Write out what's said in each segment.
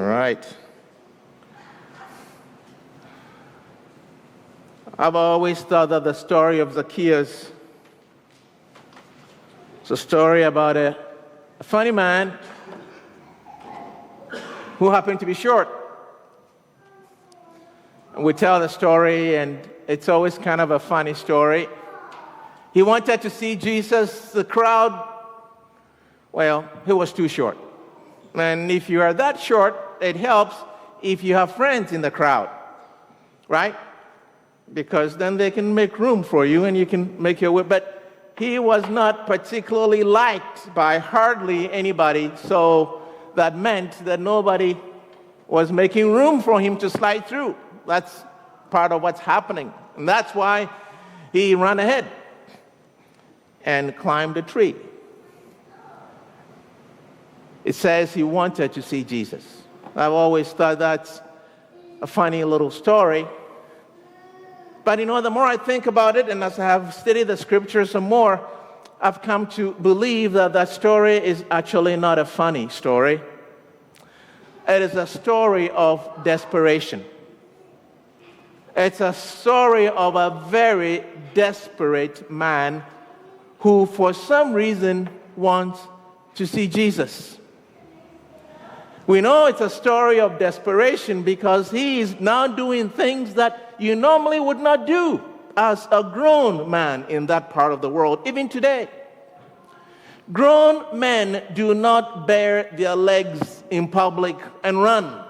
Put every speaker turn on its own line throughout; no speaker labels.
right. I've always thought that the story of Zacchaeus is a story about a funny man who happened to be short. And we tell the story, and it's always kind of a funny story. He wanted to see Jesus. The crowd, well, he was too short. And if you are that short, it helps if you have friends in the crowd, right? Because then they can make room for you and you can make your way. But he was not particularly liked by hardly anybody, so that meant that nobody was making room for him to slide through. That's part of what's happening. And that's why he ran ahead and climbed a tree. It says he wanted to see Jesus. I've always thought that's a funny little story. But the more I think about it, and as I have studied the scriptures some more, I've come to believe that that story is actually not a funny story. It is a story of desperation. It's a story of a very desperate man who, for some reason, wants to see Jesus. We know it's a story of desperation because he is now doing things that you normally would not do as a grown man in that part of the world, even today. Grown men do not bare their legs in public and run.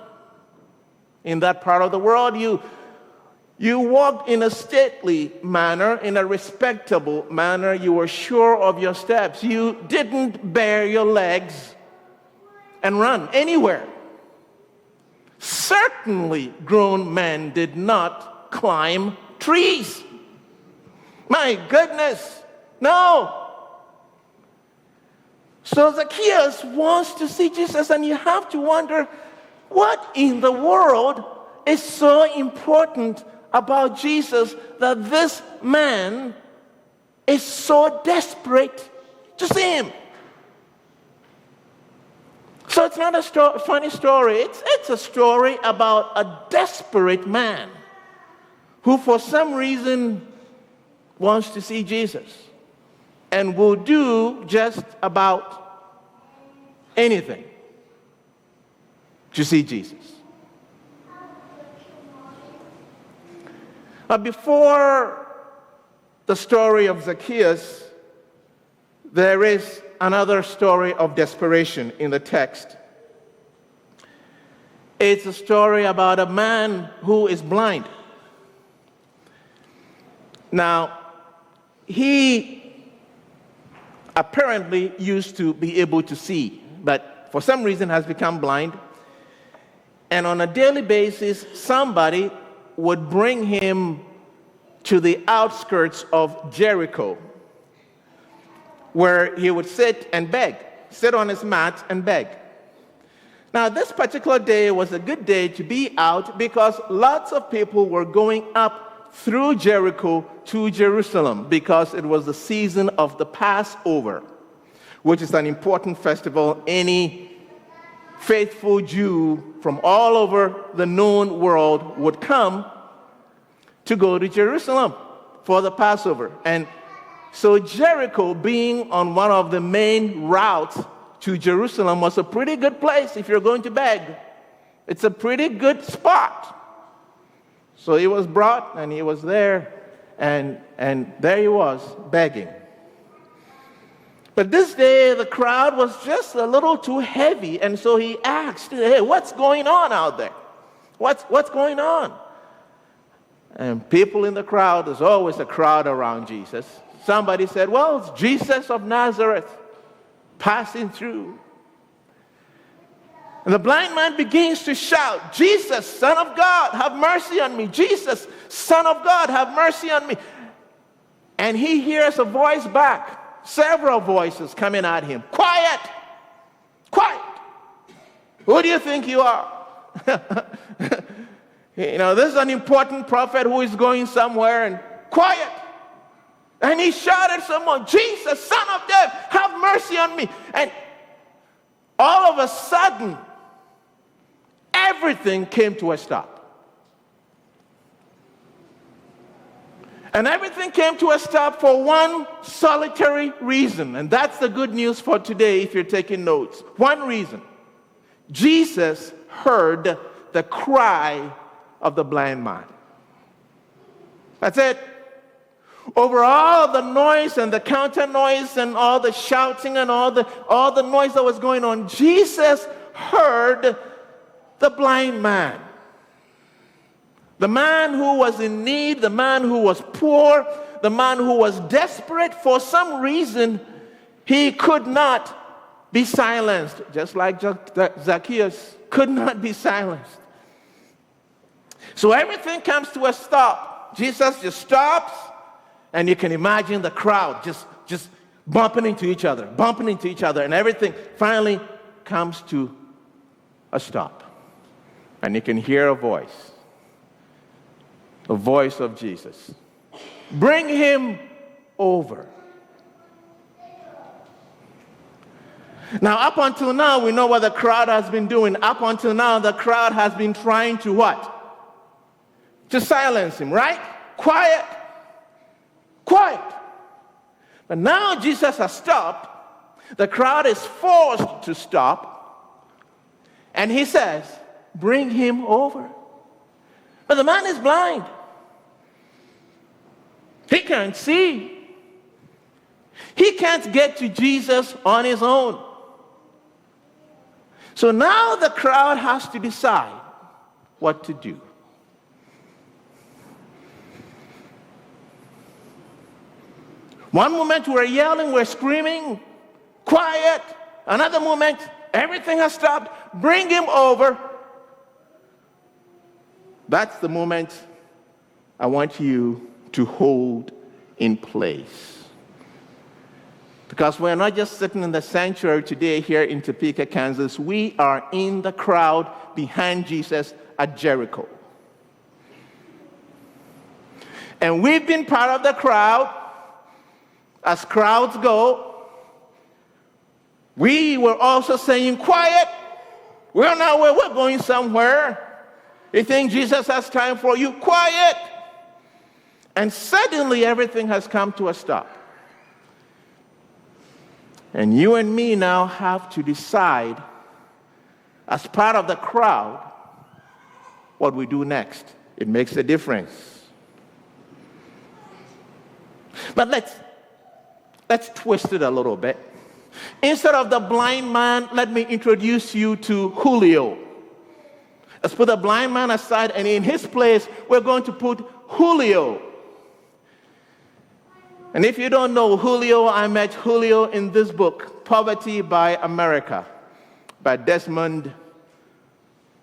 In that part of the world, you walk in a stately manner, in a respectable manner. You were sure of your steps. You didn't bare your legs and run anywhere. Certainly, grown men did not climb trees. My goodness, no. So Zacchaeus wants to see Jesus, and you have to wonder, what in the world is so important about Jesus that this man is so desperate to see him? So it's not a funny story. It's a story about a desperate man who for some reason wants to see Jesus and will do just about anything to see Jesus. But before the story of Zacchaeus, there is another story of desperation in the text. It's a story about a man who is blind. Now, he apparently used to be able to see, but for some reason has become blind. And on a daily basis, somebody would bring him to the outskirts of Jericho, where he would sit and beg, sit on his mat and beg. Now, this particular day was a good day to be out because lots of people were going up through Jericho to Jerusalem because it was the season of the Passover, which is an important festival. Any faithful Jew from all over the known world would come to go to Jerusalem for the Passover. And so Jericho, being on one of the main routes to Jerusalem, was a pretty good place if you're going to beg. It's a pretty good spot. So he was brought, and he was there, and there he was, begging. But this day, the crowd was just a little too heavy, and so he asked, hey, what's going on out there? What's going on? And people in the crowd, there's always a crowd around Jesus. Somebody said, well, it's Jesus of Nazareth passing through. And the blind man begins to shout, Jesus, Son of God, have mercy on me. Jesus, Son of God, have mercy on me. And he hears a voice back, several voices coming at him. Quiet! Quiet! Who do you think you are? This is an important prophet who is going somewhere, and quiet! And he shouted someone, Jesus, Son of David, have mercy on me. And all of a sudden, everything came to a stop. And everything came to a stop for one solitary reason. And that's the good news for today if you're taking notes. One reason. Jesus heard the cry of the blind man. That's it. Over all the noise and the counter noise and all the shouting and all the noise that was going on, Jesus heard the blind man. The man who was in need, the man who was poor, the man who was desperate. For some reason, he could not be silenced, just like Zacchaeus could not be silenced. So everything comes to a stop. Jesus just stops, and you can imagine the crowd just bumping into each other, and everything finally comes to a stop. And you can hear a voice. The voice of Jesus. Bring him over. Now, up until now, we know what the crowd has been doing. Up until now, the crowd has been trying to what? To silence him, right? Quiet. Quiet. But now Jesus has stopped. The crowd is forced to stop. And he says, bring him over. But the man is blind. He can't see. He can't get to Jesus on his own. So now the crowd has to decide what to do. One moment we're yelling, we're screaming, quiet. Another moment, everything has stopped. Bring him over. That's the moment I want you to hold in place. Because we're not just sitting in the sanctuary today here in Topeka, Kansas. We are in the crowd behind Jesus at Jericho. And we've been part of the crowd. As crowds go, we were also saying, quiet. We're not where we're going somewhere. You think Jesus has time for you? Quiet. And suddenly everything has come to a stop. And you and me now have to decide, as part of the crowd, what we do next. It makes a difference. But let's twist it a little bit. Instead of the blind man, let me introduce you to Julio. Let's put the blind man aside, and in his place, we're going to put Julio. And if you don't know Julio, I met Julio in this book, Poverty by America, by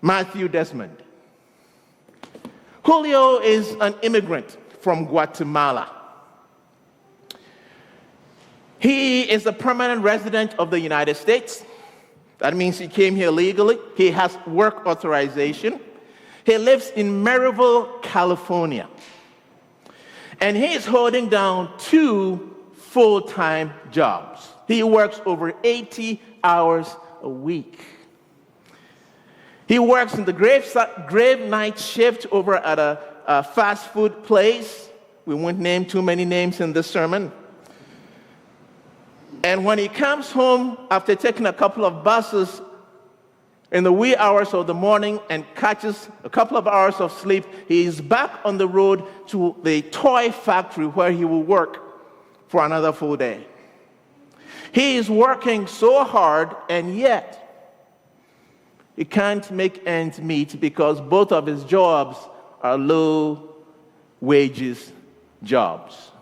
Matthew Desmond. Julio is an immigrant from Guatemala. He is a permanent resident of the United States. That means he came here legally. He has work authorization. He lives in Maryville, California. And he is holding down 2 full-time jobs. He works over 80 hours a week. He works in the grave night shift over at a fast food place. We won't name too many names in this sermon. And when he comes home after taking a couple of buses in the wee hours of the morning and catches a couple of hours of sleep, he is back on the road to the toy factory where he will work for another full day. He is working so hard, and yet he can't make ends meet because both of his jobs are low wages jobs.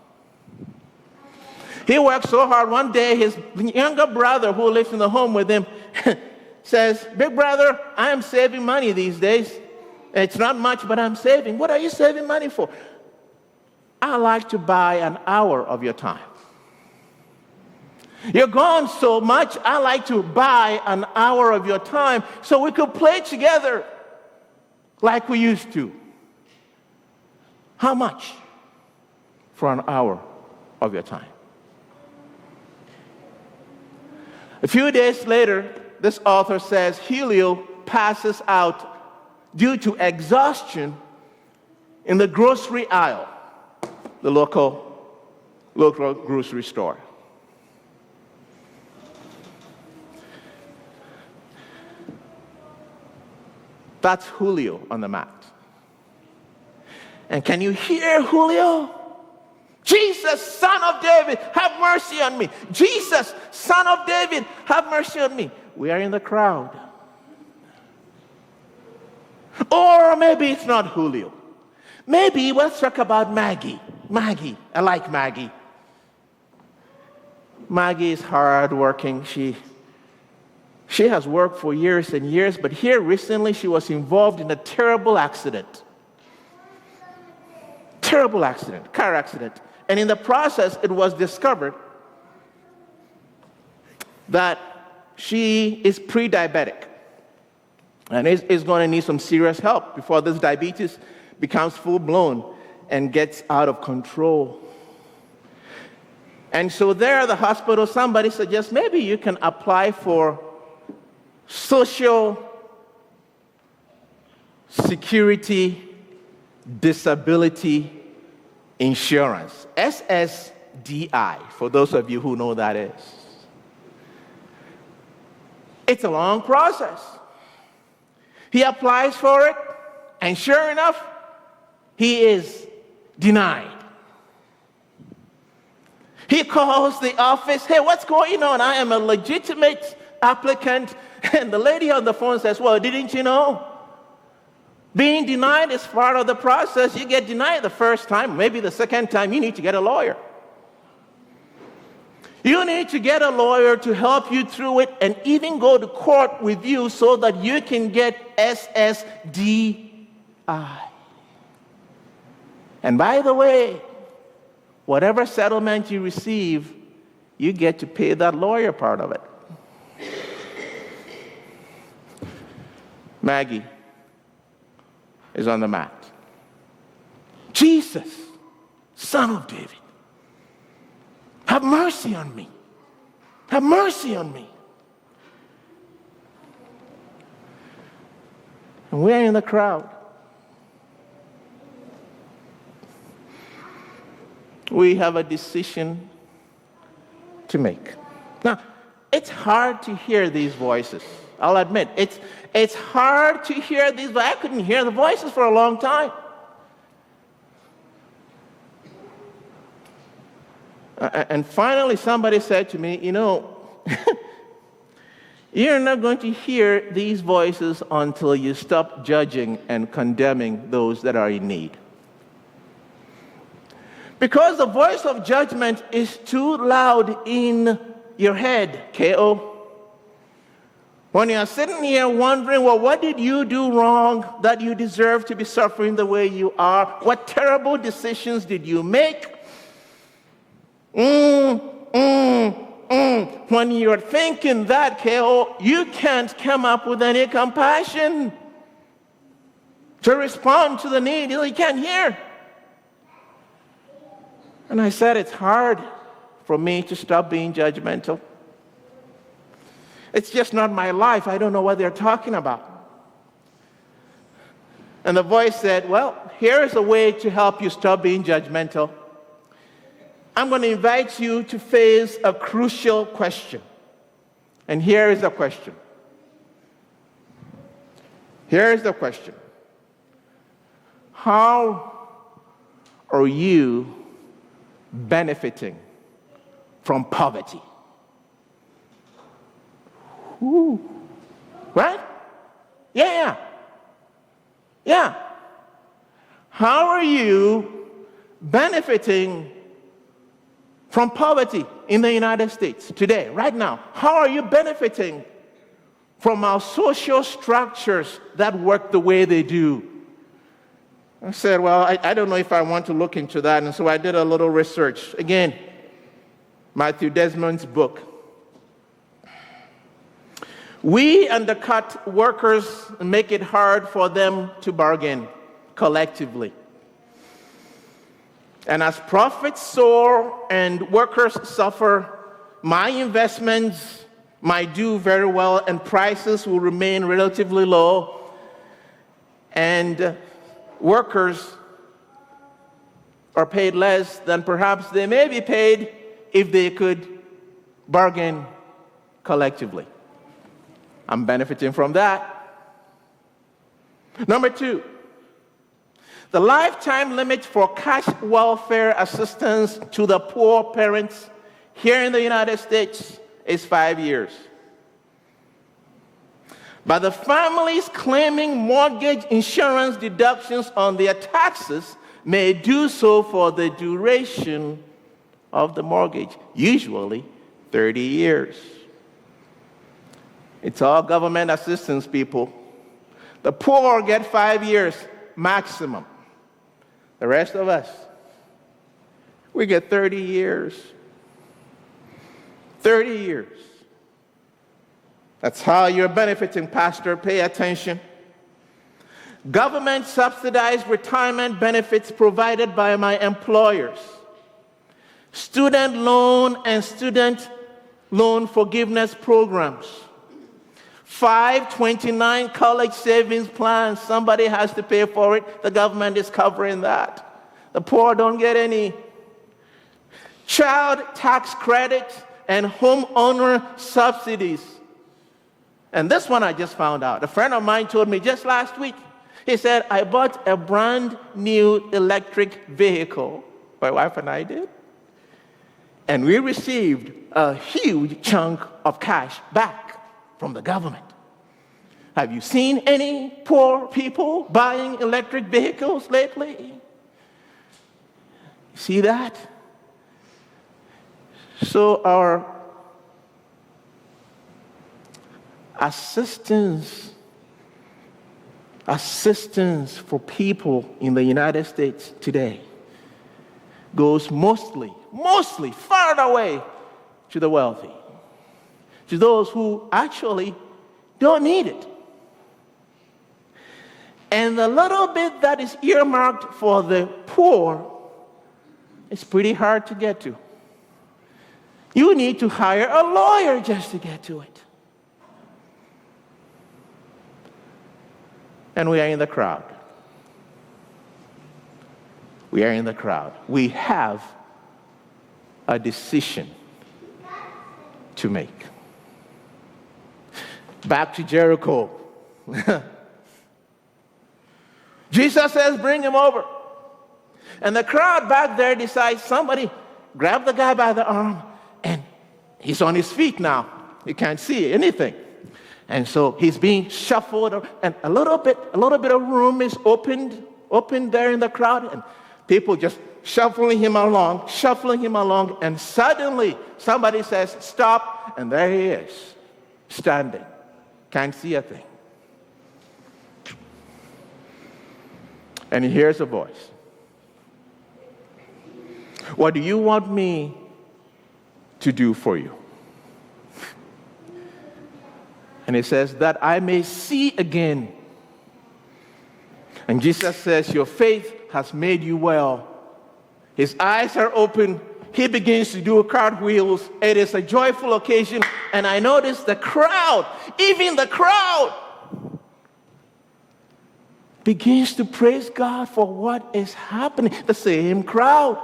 He works so hard. One day, his younger brother, who lives in the home with him, says, "Big brother, I am saving money these days. It's not much, but I'm saving." "What are you saving money for?" "I like to buy an hour of your time. You're gone so much, I like to buy an hour of your time so we could play together like we used to." "How much for an hour of your time?" A few days later, this author says Julio passes out due to exhaustion in the grocery aisle, the local grocery store. That's Julio on the mat. And can you hear Julio? Jesus, Son of David, have mercy on me. Jesus, Son of David, have mercy on me. We are in the crowd. Or maybe it's not Julio. Maybe let's talk about Maggie. Maggie, I like Maggie. Maggie is hardworking. She has worked for years and years, but here recently she was involved in a terrible accident. Terrible accident, car accident. And in the process, it was discovered that she is pre-diabetic and is going to need some serious help before this diabetes becomes full-blown and gets out of control. And so there at the hospital, somebody suggests maybe you can apply for Social Security Disability Insurance, SSDI, for those of you who know that is. It's a long process. He applies for it, and sure enough, he is denied. He calls the office, hey, what's going on? I am a legitimate applicant. And the lady on the phone says, well, didn't you know? Being denied is part of the process. You get denied the first time, maybe the second time, you need to get a lawyer. You need to get a lawyer to help you through it and even go to court with you so that you can get SSDI. And by the way, whatever settlement you receive, you get to pay that lawyer part of it. Maggie is on the mat. Jesus, Son of David, have mercy on me. Have mercy on me. And we're in the crowd. We have a decision to make. Now, it's hard to hear these voices. I'll admit, it's hard to hear these, but I couldn't hear the voices for a long time. And finally, somebody said to me, you know, you're not going to hear these voices until you stop judging and condemning those that are in need. Because the voice of judgment is too loud in your head, K.O. When you're sitting here wondering, well, what did you do wrong that you deserve to be suffering the way you are? What terrible decisions did you make? When you're thinking that, K.O., you can't come up with any compassion to respond to the need. You can't hear. And I said, it's hard for me to stop being judgmental. It's just not my life. I don't know what they're talking about. And the voice said, well, here's a way to help you stop being judgmental. I'm going to invite you to face a crucial question. And here is the question. Here is the question. How are you benefiting from poverty? Ooh. Right? Yeah. How are you benefiting from poverty in the United States today, right now? How are you benefiting from our social structures that work the way they do? I said, well, I don't know if I want to look into that. And so I did a little research. Again, Matthew Desmond's book. We undercut workers and make it hard for them to bargain collectively. And as profits soar and workers suffer, my investments might do very well and prices will remain relatively low. and workers are paid less than perhaps they may be paid if they could bargain collectively. I'm benefiting from that. Number two, the lifetime limit for cash welfare assistance to the poor parents here in the United States is 5 years. But the families claiming mortgage insurance deductions on their taxes may do so for the duration of the mortgage, usually 30 years. It's all government assistance, people. The poor get 5 years maximum. The rest of us, we get 30 years. 30 years. That's how you're benefiting, Pastor. Pay attention. Government subsidized retirement benefits provided by my employers. Student loan and student loan forgiveness programs. 529 college savings plans. Somebody has to pay for it. The government is covering that. The poor don't get any. Child tax credits and homeowner subsidies. And this one I just found out. A friend of mine told me just last week. He said, I bought a brand new electric vehicle. My wife and I did. And we received a huge chunk of cash back from the government. Have you seen any poor people buying electric vehicles lately? See that? So our assistance for people in the United States today goes mostly far away to the wealthy, to those who actually don't need it. And the little bit that is earmarked for the poor is pretty hard to get to. You need to hire a lawyer just to get to it. And we are in the crowd. We are in the crowd. We have a decision to make. Back to Jericho. Jesus says, bring him over. And the crowd back there decides somebody grab the guy by the arm, and he's on his feet now. He can't see anything. And so he's being shuffled, and a little bit of room is opened there in the crowd, and people just shuffling him along, and suddenly somebody says, stop, and there he is, standing. Can't see a thing. And he hears a voice. What do you want me to do for you? And he says, that I may see again. And Jesus says, your faith has made you well. His eyes are open. He begins to do cartwheels. It is a joyful occasion. And I notice the crowd, even the crowd, begins to praise God for what is happening. The same crowd.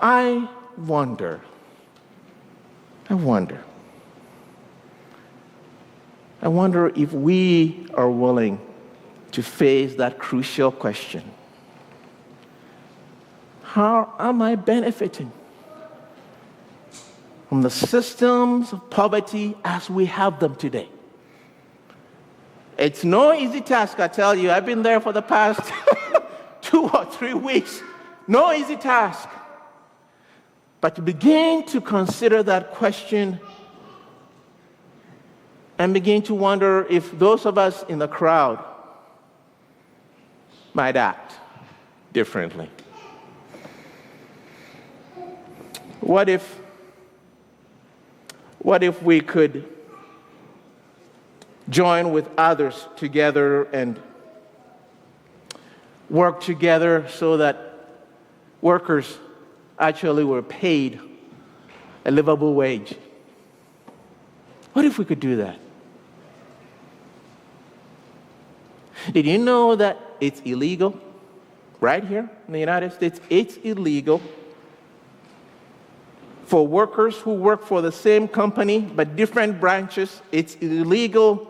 I wonder if we are willing to face that crucial question. How am I benefiting from the systems of poverty as we have them today? It's no easy task, I tell you. I've been there for the past 2 or 3 weeks. No easy task. But to begin to consider that question and begin to wonder if those of us in the crowd might act differently. What if we could join with others together and work together so that workers actually were paid a livable wage? What if we could do that? Did you know that it's illegal? Right here in the United States, it's illegal for workers who work for the same company but different branches. It's illegal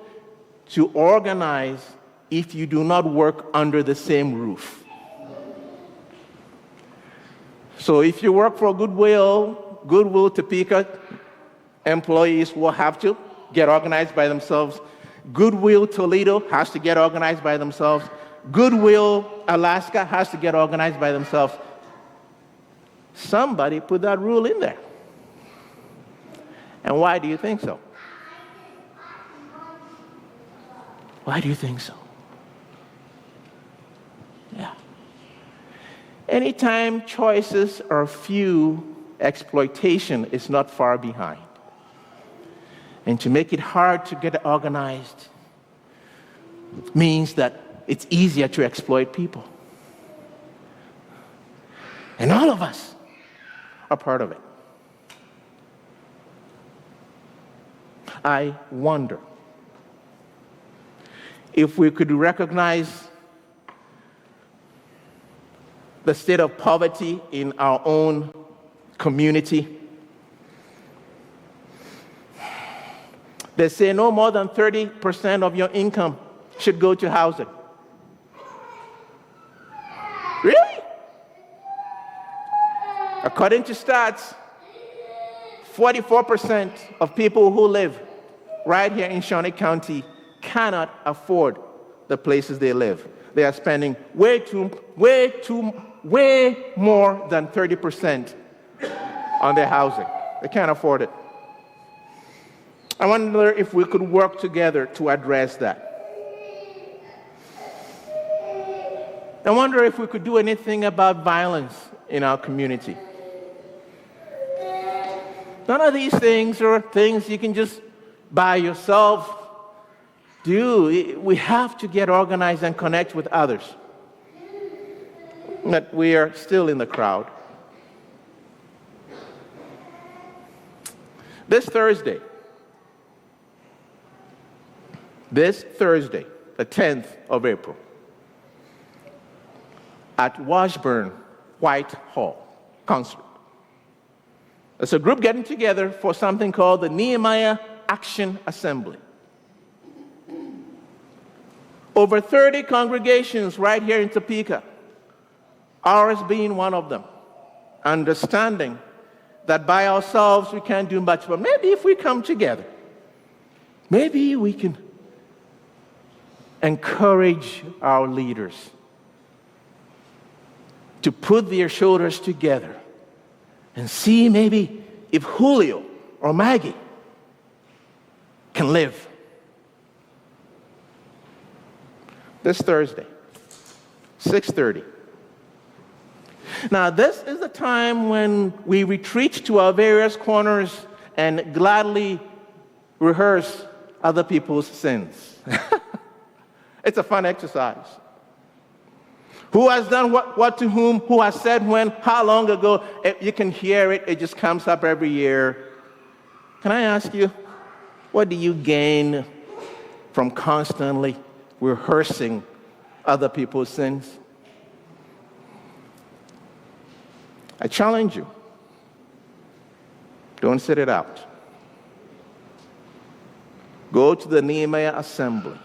to organize if you do not work under the same roof. So if you work for Goodwill Topeka, employees will have to get organized by themselves. Goodwill Toledo has to get organized by themselves. Goodwill Alaska has to get organized by themselves. Somebody put that rule in there. And why do you think so? Why do you think so? Yeah. Anytime choices are few, exploitation is not far behind. And to make it hard to get organized means that it's easier to exploit people. And all of us are part of it. I wonder if we could recognize the state of poverty in our own community. They say no more than 30% of your income should go to housing. Really? According to stats, 44% of people who live right here in Shawnee County cannot afford the places they live. They are spending way more than 30% on their housing. They can't afford it. I wonder if we could work together to address that. I wonder if we could do anything about violence in our community. None of these things are things you can just by yourself do. We have to get organized and connect with others. But we are still in the crowd. This Thursday, the 10th of April, at Washburn Whitehall concert, there's a group getting together for something called the Nehemiah Action Assembly. Over 30 congregations right here in Topeka, ours being one of them, understanding that by ourselves we can't do much, but maybe if we come together, maybe we can encourage our leaders to put their shoulders together and see maybe if Julio or Maggie can live. This Thursday, 6:30. Now, this is the time when we retreat to our various corners and gladly rehearse other people's sins. It's a fun exercise. Who has done what to whom, who has said when, how long ago. You can hear it. It just comes up every year. Can I ask you, what do you gain from constantly rehearsing other people's sins? I challenge you. Don't sit it out. Go to the Nehemiah Assembly.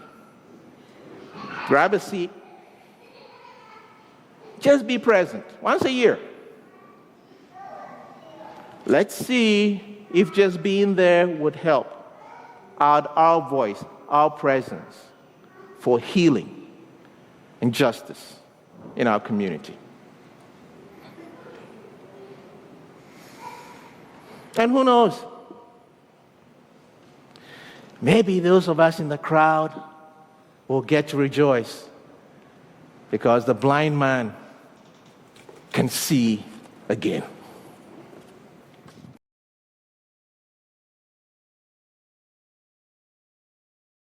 Grab a seat. Just be present once a year. Let's see if just being there would help add our voice, our presence for healing and justice in our community. And who knows? Maybe those of us in the crowd will get to rejoice because the blind man can see again.